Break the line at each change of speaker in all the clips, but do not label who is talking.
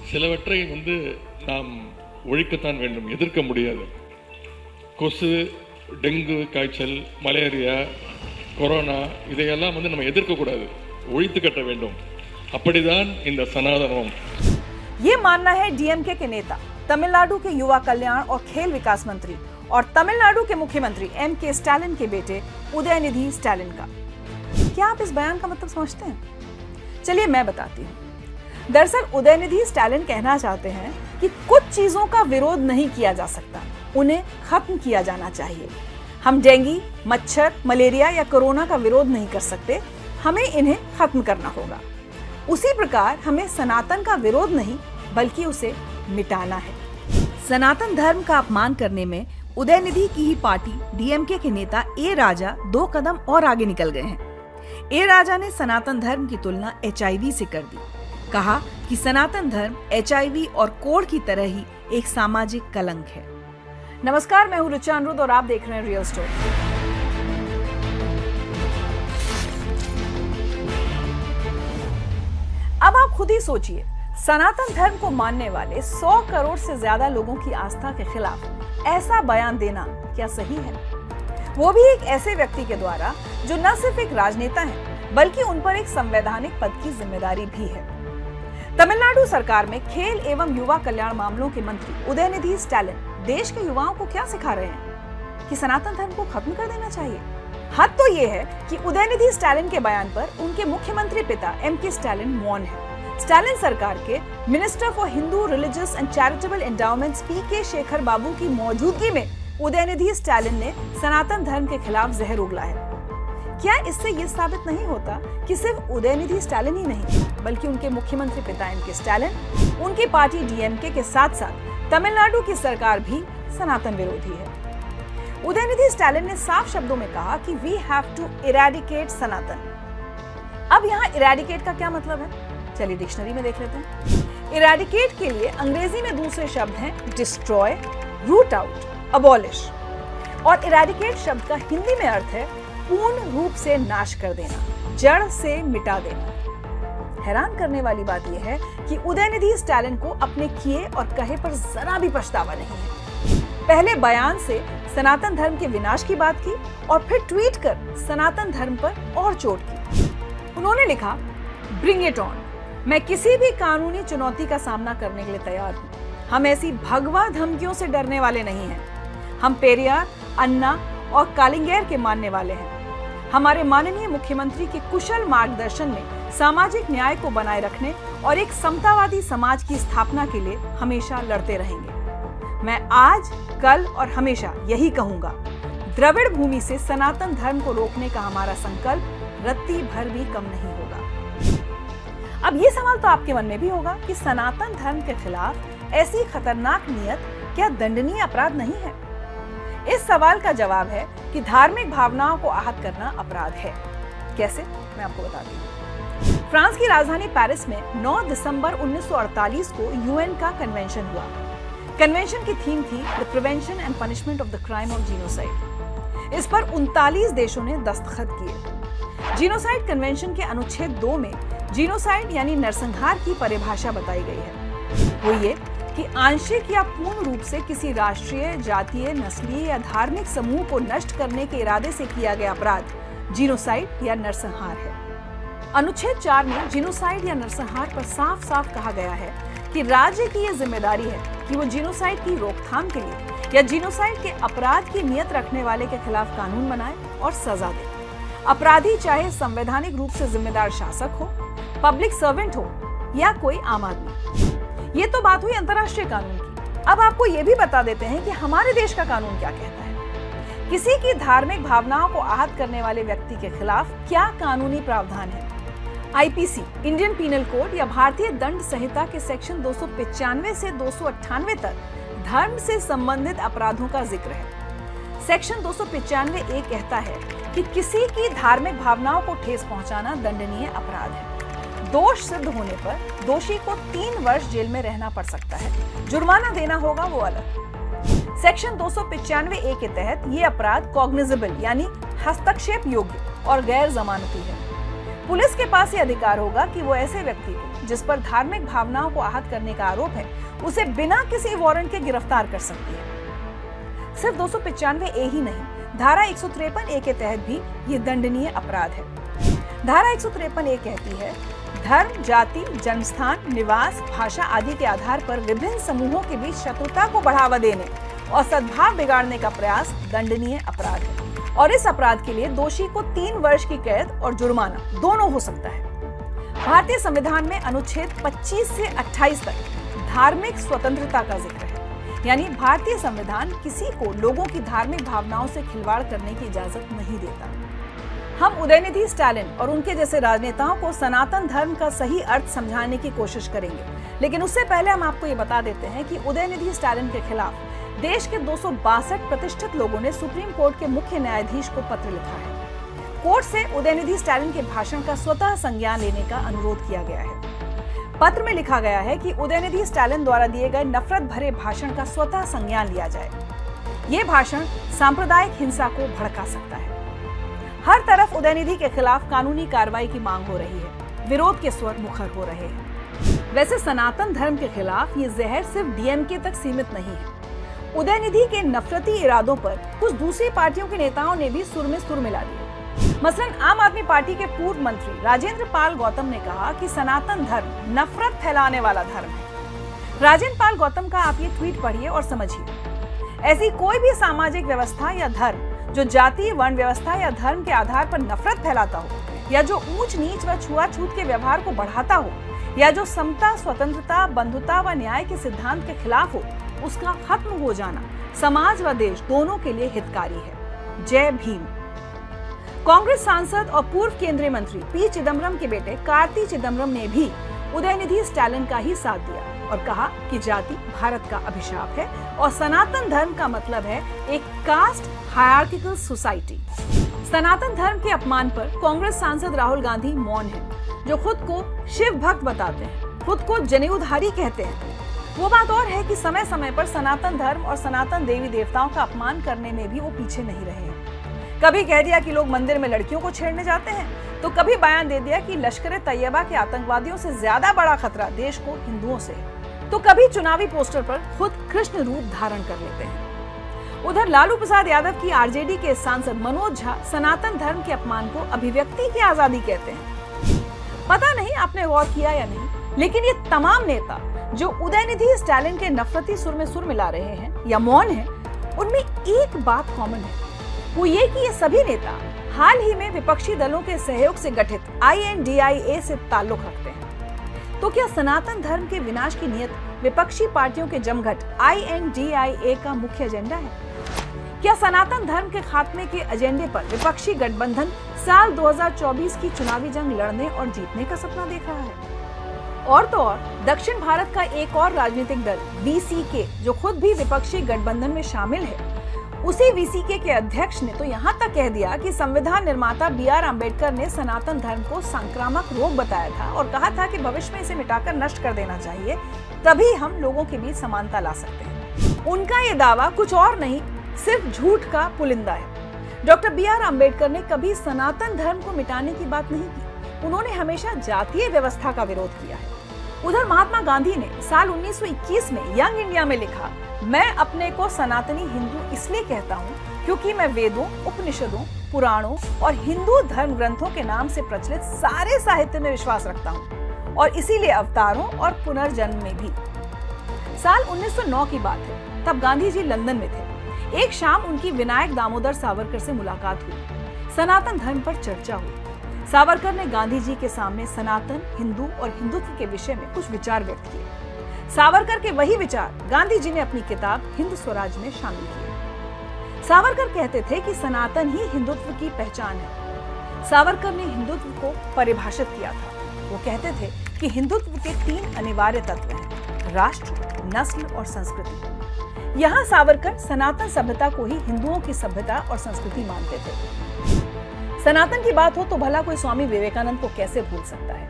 சிலவற்றை நாம் ஒழிக்கத்தான் வேண்டும், எதிர்க்க முடியாது. கொசு, டெங்கு காய்ச்சல், மலேரியா, கொரோனா இதையெல்லாம் நம்ம எதிர்க்கக்கூடாது, ஒழித்து கட்ட வேண்டும். அப்படிதான் இந்த சனாதனம்.
ये मानना है डीएमके के नेता, तमिलनाडु के युवा कल्याण और खेल विकास मंत्री और तमिलनाडु के मुख्यमंत्री एम.के. स्टालिन के बेटे उदयनिधि स्टालिन का। क्या आप इस बयान का मतलब समझते हैं? चलिए मैं बताती हूँ। दरअसल उदयनिधि स्टालिन कहना चाहते हैं कि कुछ चीजों का विरोध नहीं किया जा सकता, उन्हें खत्म किया जाना चाहिए। हम डेंगू, मच्छर, मलेरिया या कोरोना का विरोध नहीं कर सकते, हमें इन्हें खत्म करना होगा। उसी प्रकार हमें सनातन का विरोध नहीं बल्कि उसे मिटाना है। सनातन धर्म का अपमान करने में उदयनिधि की ही पार्टी डीएमके के नेता ए राजा 2 कदम और आगे निकल गए हैं। ए राजा ने सनातन धर्म की तुलना एचआईवी से कर दी। कहा कि सनातन धर्म एचआईवी और कोढ़ की तरह ही एक सामाजिक कलंक है। नमस्कार, मैं हूँ रुचा अनिरुद्ध और आप देख रहे हैं रियल स्टोरी। अब आप खुद ही सोचिए, सनातन धर्म को मानने वाले 100 करोड़ से ज्यादा लोगों की आस्था के खिलाफ ऐसा बयान देना क्या सही है? वो भी एक ऐसे व्यक्ति के द्वारा जो न सिर्फ एक राजनेता है बल्कि उन पर एक संवैधानिक पद की जिम्मेदारी भी है। तमिलनाडु सरकार में खेल एवं युवा कल्याण मामलों के मंत्री उदयनिधि स्टालिन देश के युवाओं को क्या सिखा रहे हैं कि सनातन धर्म को खत्म कर देना चाहिए। हद तो ये है कि उदयनिधि स्टालिन के बयान पर उनके मुख्यमंत्री पिता एम.के. स्टालिन मौन है। स्टालिन सरकार के minister for Hindu religious and charitable endowments P K. Sekar Babu की मौजूदगी में उदयनिधि स्टालिन ने सनातन धर्म के खिलाफ जहर उगला है। क्या इससे ये साबित नहीं होता कि सिर्फ उदयनिधि स्टालिन ही नहीं बल्कि उनके मुख्यमंत्री पिता एम.के. स्टालिन, उनकी पार्टी डीएमके के साथ साथ तमिलनाडु की सरकार भी सनातन विरोधी है? उदयनिधि स्टालिन ने साफ शब्दों में कहा कि वी हैव टू इरेडिकेट सनातन। अब यहाँ इरेडिकेट का क्या मतलब है? चलिए डिक्शनरी में देख लेते हैं। इरेडिकेट के लिए अंग्रेजी में दूसरे शब्द हैं डिस्ट्रॉय, रूट आउट, अबॉलिश। और इरेडिकेट शब्द का हिंदी में अर्थ है पूर्ण रूप से नाश कर देना, जड़ से मिटा देना। हैरान करने वाली बात यह है कि उदयनिधि स्टालिन को अपने किए और कहे पर जरा भी पछतावा नहीं है। पहले बयान से सनातन धर्म के विनाश की बात की और फिर ट्वीट कर सनातन धर्म पर और चोट की। उन्होंने लिखा, ब्रिंग इट ऑन, मैं किसी भी कानूनी चुनौती का सामना करने के लिए तैयार हूँ। हम ऐसी भगवा धमकियों से डरने वाले नहीं हैं। हम पेरियार, अन्ना और कालिंगेर के मानने वाले हैं। हमारे माननीय मुख्यमंत्री के कुशल मार्गदर्शन में सामाजिक न्याय को बनाए रखने और एक समतावादी समाज की स्थापना के लिए हमेशा लड़ते रहेंगे। मैं आज, कल और हमेशा यही कहूंगा, द्रविड़ भूमि से सनातन धर्म को रोकने का हमारा संकल्प रत्ती भर भी कम नहीं होगा। अब ये सवाल तो आपके मन में भी होगा कि सनातन धर्म के खिलाफ ऐसी खतरनाक नियत क्या दंडनीय अपराध नहीं है? इस सवाल का जवाब है कि धार्मिक भावनाओं को आहत करना अपराध है। कैसे? मैं आपको बताती हूँ। फ्रांस की राजधानी पेरिस में 9 दिसंबर 1948 को यूएन का कन्वेंशन हुआ। कन्वेंशन की थीम थी the prevention and punishment of the crime of genocide. इस पर 39 देशों ने दस्तखत किए। जीनोसाइड कन्वेंशन के अनुच्छेद 2 में जीनोसाइड यानी नरसंहार की परिभाषा बताई गई है। वो ये कि आंशिक या पूर्ण रूप से किसी राष्ट्रीय, जातीय, नस्लीय या धार्मिक समूह को नष्ट करने के इरादे से किया गया अपराध जीनोसाइड या नरसंहार है। अनुच्छेद 4 में जीनोसाइड या नरसंहार पर साफ साफ कहा गया है कि राज्य की यह जिम्मेदारी है कि वो जीनोसाइड की रोकथाम के लिए या जीनोसाइड के अपराध की नियत रखने वाले के खिलाफ कानून बनाए और सजा दे। अपराधी चाहे संवैधानिक रूप से जिम्मेदार शासक हो, पब्लिक सर्वेंट हो या कोई आम आदमी। ये तो बात हुई अंतर्राष्ट्रीय कानून की। अब आपको ये भी बता देते हैं कि हमारे देश का कानून क्या कहता है। किसी की धार्मिक भावनाओं को आहत करने वाले व्यक्ति के खिलाफ क्या कानूनी प्रावधान है? आईपीसी, इंडियन पीनल कोड या भारतीय दंड संहिता के सेक्शन 295 से 298 तक धर्म से संबंधित अपराधों का जिक्र है। सेक्शन 295A कहता है कि किसी की धार्मिक भावनाओं को ठेस पहुंचाना दंडनीय अपराध है। दोष सिद्ध होने पर दोषी को 3 वर्ष जेल में रहना पड़ सकता है, जुर्माना देना होगा वो अलग। सेक्शन 295A के तहत ये अपराध कॉग्निजेबल यानी हस्तक्षेप योग्य और गैर जमानती है। पुलिस के पास ये अधिकार होगा कि वो ऐसे व्यक्ति को जिस पर धार्मिक भावनाओं को आहत करने का आरोप है उसे बिना किसी वारंट के गिरफ्तार कर सकती है। सिर्फ 295 ही नहीं, धारा 153 के तहत भी ये दंडनीय अपराध है। धारा 153 कहती है, धर्म, जाति, जन्मस्थान, निवास, भाषा आदि के आधार पर विभिन्न समूहों के बीच शत्रुता को बढ़ावा देने और सद्भाव बिगाड़ने का प्रयास दंडनीय अपराध है और इस अपराध के लिए दोषी को 3 वर्ष की कैद और जुर्माना दोनों हो सकता है। भारतीय संविधान में अनुच्छेद 25 से 28 तक धार्मिक स्वतंत्रता का जिक्र है, यानी भारतीय संविधान किसी को लोगों की धार्मिक भावनाओं से खिलवाड़ करने की इजाजत नहीं देता। हम उदयनिधि स्टालिन और उनके जैसे राजनेताओं को सनातन धर्म का सही अर्थ समझाने की कोशिश करेंगे, लेकिन उससे पहले हम आपको ये बता देते हैं कि उदयनिधि स्टालिन के खिलाफ देश के 262 प्रतिष्ठित लोगों ने सुप्रीम कोर्ट के मुख्य न्यायाधीश को पत्र लिखा है। कोर्ट से उदयनिधि स्टालिन के भाषण का स्वतः संज्ञान लेने का अनुरोध किया गया है। पत्र में लिखा गया है कि उदयनिधि स्टालिन द्वारा दिए गए नफरत भरे भाषण का स्वतः संज्ञान लिया जाए। ये भाषण सांप्रदायिक हिंसा को भड़का सकता है। हर तरफ उदयनिधि के खिलाफ कानूनी कार्रवाई की मांग हो रही है, विरोध के स्वर मुखर हो रहे हैं। वैसे सनातन धर्म के खिलाफ ये जहर सिर्फ डीएमके तक सीमित नहीं है। उदयनिधि के नफरती इरादों पर कुछ दूसरी पार्टियों के नेताओं ने भी सुर में सुर मिला दिया। मसलन आम आदमी पार्टी के पूर्व मंत्री राजेंद्र पाल गौतम ने कहा कि सनातन धर्म नफरत फैलाने वाला धर्म है। राजेंद्र पाल गौतम का आप ये ट्वीट पढ़िए और समझिए। ऐसी कोई भी सामाजिक व्यवस्था या धर्म जो जाति, वर्ण व्यवस्था या धर्म के आधार पर नफरत फैलाता हो, या जो ऊंच नीच व छुआछूत के व्यवहार को बढ़ाता हो, या जो समता, स्वतंत्रता, बंधुता व न्याय के सिद्धांत के खिलाफ हो, उसका खत्म हो जाना समाज व देश दोनों के लिए हितकारी है। जय भीम। कांग्रेस सांसद और पूर्व केंद्रीय मंत्री पी चिदम्बरम के बेटे कार्ति चिदम्बरम ने भी उदयनिधि स्टालिन का ही साथ दिया और कहा कि जाति भारत का अभिशाप है और सनातन धर्म का मतलब है एक कास्ट हायरार्किकल सोसाइटी। सनातन धर्म के अपमान पर कांग्रेस सांसद राहुल गांधी मौन हैं, जो खुद को शिव भक्त बताते हैं, खुद को जनेऊधारी कहते हैं। वो बात और है कि समय समय पर सनातन धर्म और सनातन देवी देवताओं का अपमान करने में भी वो पीछे नहीं रहे हैं। कभी कह दिया कि लोग मंदिर में लड़कियों को छेड़ने जाते हैं, तो कभी बयान दे दिया कि लश्कर तैयबा के आतंकवादियों से ज्यादा बड़ा खतरा देश को हिंदुओं से है, तो कभी चुनावी पोस्टर पर खुद कृष्ण रूप धारण कर लेते हैं। उधर लालू प्रसाद यादव की आरजेडी के सांसद मनोज झा सनातन धर्म के अपमान को अभिव्यक्ति की आजादी कहते हैं। पता नहीं आपने गौर किया या नहीं, लेकिन ये तमाम नेता जो उदयनिधि स्टालिन के नफरती सुर में सुर मिला रहे हैं या मौन हैं, उनमें एक बात कॉमन है, वो ये कि ये सभी नेता हाल ही में विपक्षी दलों के सहयोग से गठित INDIA से ताल्लुक रखते हैं। तो क्या सनातन धर्म के विनाश की नियत विपक्षी पार्टियों के जमघट INDIA का मुख्य एजेंडा है? क्या सनातन धर्म के खात्मे के एजेंडे पर विपक्षी गठबंधन साल 2024 की चुनावी जंग लड़ने और जीतने का सपना देख रहा है? और तो और दक्षिण भारत का एक और राजनीतिक दल VCK, जो खुद भी विपक्षी गठबंधन में शामिल है, उसी VCK के अध्यक्ष ने तो यहाँ तक कह दिया कि संविधान निर्माता BR अम्बेडकर ने सनातन धर्म को संक्रामक रोग बताया था और कहा था कि भविष्य में इसे मिटाकर नष्ट कर देना चाहिए, तभी हम लोगों के बीच समानता ला सकते हैं। उनका ये दावा कुछ और नहीं, सिर्फ झूठ का पुलिंदा है। डॉक्टर BR अम्बेडकर ने कभी सनातन धर्म को मिटाने की बात नहीं की, उन्होंने हमेशा जातीय व्यवस्था का विरोध किया है। उधर महात्मा गांधी ने साल 1921 में यंग इंडिया में लिखा, मैं अपने को सनातनी हिंदू इसलिए कहता हूँ क्योंकि मैं वेदों, उपनिषदों, पुराणों और हिंदू धर्म ग्रंथों के नाम से प्रचलित सारे साहित्य में विश्वास रखता हूँ और इसीलिए अवतारों और पुनर्जन्म में भी। साल 1909 की बात है, तब गांधी जी लंदन में थे। एक शाम उनकी विनायक दामोदर सावरकर से मुलाकात हुई। सनातन धर्म पर चर्चा हुई। सावरकर ने गांधी जी के सामने सनातन, हिंदू और हिंदुत्व के विषय में कुछ विचार व्यक्त किए। सावरकर के वही विचार गांधी जी ने अपनी किताब हिंद स्वराज में शामिल किए। सावरकर कहते थे कि सनातन ही हिंदुत्व की पहचान है। सावरकर ने हिंदुत्व को परिभाषित किया था। वो कहते थे कि हिंदुत्व के 3 अनिवार्य तत्व हैं, राष्ट्र, नस्ल और संस्कृति। यहाँ सावरकर सनातन सभ्यता को ही हिंदुओं की सभ्यता और संस्कृति मानते थे। सनातन की बात हो तो भला कोई स्वामी विवेकानंद को कैसे भूल सकता है।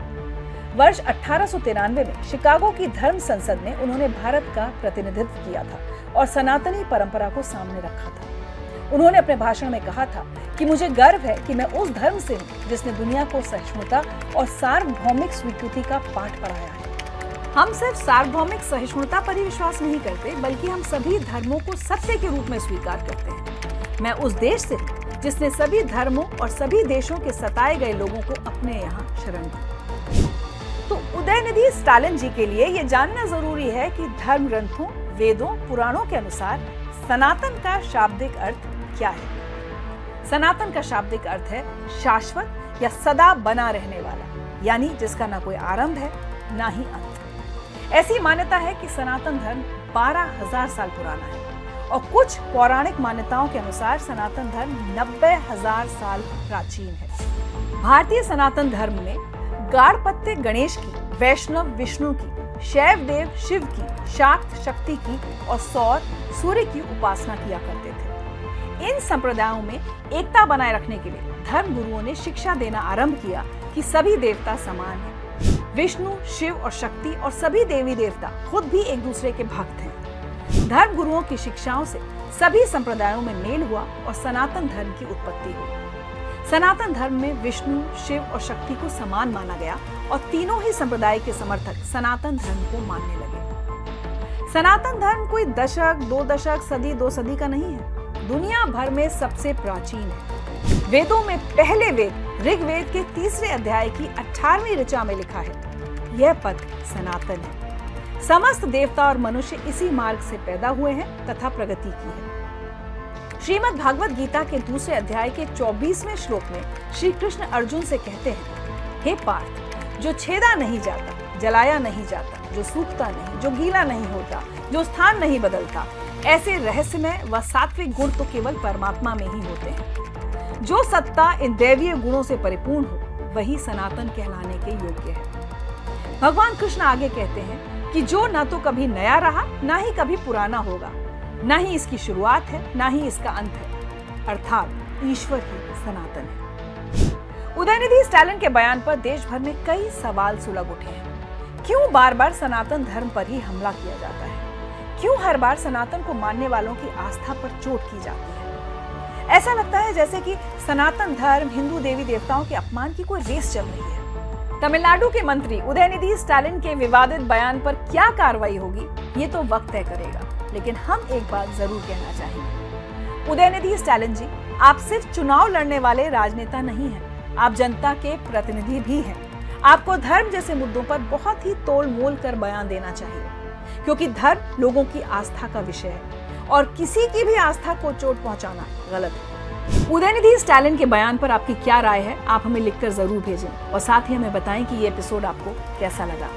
वर्ष 1893 में शिकागो की धर्म संसद में उन्होंने भारत का प्रतिनिधित्व किया था और सनातनी परंपरा को सामने रखा था। उन्होंने अपने भाषण में कहा था कि मुझे गर्व है कि मैं उस धर्म से हूँ जिसने दुनिया को सहिष्णुता और सार्वभौमिक स्वीकृति का पाठ पढ़ाया है। हम सिर्फ सार्वभौमिक सहिष्णुता पर ही विश्वास नहीं करते, बल्कि हम सभी धर्मों को सत्य के रूप में स्वीकार करते हैं। मैं उस देश से हूँ जिसने सभी धर्मों और सभी देशों के सताए गए लोगों को अपने यहाँ शरण दी। तो उदयनिधि स्टालिन जी के लिए ये जानना जरूरी है कि धर्म ग्रंथों, वेदों, पुराणों के अनुसार सनातन का शाब्दिक अर्थ क्या है। सनातन का शाब्दिक अर्थ है शाश्वत या सदा बना रहने वाला, यानी जिसका ना कोई आरंभ है ना ही अंत। ऐसी मान्यता है कि सनातन धर्म 12,000 साल पुराना है और कुछ पौराणिक मान्यताओं के अनुसार सनातन धर्म 90,000 साल प्राचीन है। भारतीय सनातन धर्म में गाणपत्य गणेश की, वैष्णव विष्णु की, शैव देव शिव की, शाक्त शक्ति की और सौर सूर्य की उपासना किया करते थे। इन संप्रदायों में एकता बनाए रखने के लिए धर्म गुरुओं ने शिक्षा देना आरंभ किया कि सभी देवता समान हैं। विष्णु, शिव और शक्ति और सभी देवी देवता खुद भी एक दूसरे के भक्त हैं। धर्म गुरुओं की शिक्षाओं से सभी संप्रदायों में मेल हुआ और सनातन धर्म की उत्पत्ति हुई। सनातन धर्म में विष्णु, शिव और शक्ति को समान माना गया और तीनों ही संप्रदाय के समर्थक सनातन धर्म को मानने लगे। सनातन धर्म कोई दशक, 2 दशक, सदी, 2 सदी का नहीं है। दुनिया भर में सबसे प्राचीन है। वेदों में पहले वेद ऋग्वेद के 3 अध्याय की 18वीं ऋचा में लिखा है, यह पद सनातन है। समस्त देवता और मनुष्य इसी मार्ग से पैदा हुए हैं तथा प्रगति की है। श्रीमद् भागवत गीता के 2 अध्याय के 24वें श्लोक में श्री कृष्ण अर्जुन से कहते हैं, हे पार्थ, जो छेदा नहीं जाता, जलाया नहीं जाता, जो सूखता नहीं, जो गीला नहीं होता, जो स्थान नहीं बदलता, ऐसे रहस्यमय व सात्विक गुण तो केवल परमात्मा में ही होते हैं। जो सत्ता इन दैवीय गुणों से परिपूर्ण हो वही सनातन कहलाने के योग्य है। भगवान कृष्ण आगे कहते हैं कि जो न तो कभी नया रहा, ना ही कभी पुराना होगा, ना ही इसकी शुरुआत है, ना ही इसका अंत है, अर्थात ईश्वर ही सनातन है। उदयनिधि स्टालिन के बयान पर देश भर में कई सवाल सुलग उठे हैं। क्यों बार बार सनातन धर्म पर ही हमला किया जाता है? क्यों हर बार सनातन को मानने वालों की आस्था पर चोट की जाती है? ऐसा लगता है जैसे कि सनातन धर्म, हिंदू देवी देवताओं के अपमान की कोई रेस चल रही है। तमिलनाडु के मंत्री उदयनिधि स्टालिन के विवादित बयान पर क्या कार्रवाई होगी, ये तो वक्त तय करेगा, लेकिन हम एक बात जरूर कहना चाहेंगे। उदयनिधि स्टालिन जी, आप सिर्फ चुनाव लड़ने वाले राजनेता नहीं हैं, आप जनता के प्रतिनिधि भी हैं। आपको धर्म जैसे मुद्दों पर बहुत ही तोल मोल कर बयान देना चाहिए, क्योंकि धर्म लोगों की आस्था का विषय है और किसी की भी आस्था को चोट पहुंचाना गलत है। उदयनिधि स्टालिन के बयान पर आपकी क्या राय है, आप हमें लिखकर जरूर भेजें और साथ ही हमें बताएं कि ये एपिसोड आपको कैसा लगा।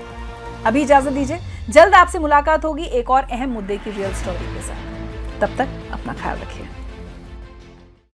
अभी इजाजत दीजिए, जल्द आपसे मुलाकात होगी एक और अहम मुद्दे की रियल स्टोरी के साथ। तब तक अपना ख्याल रखिए।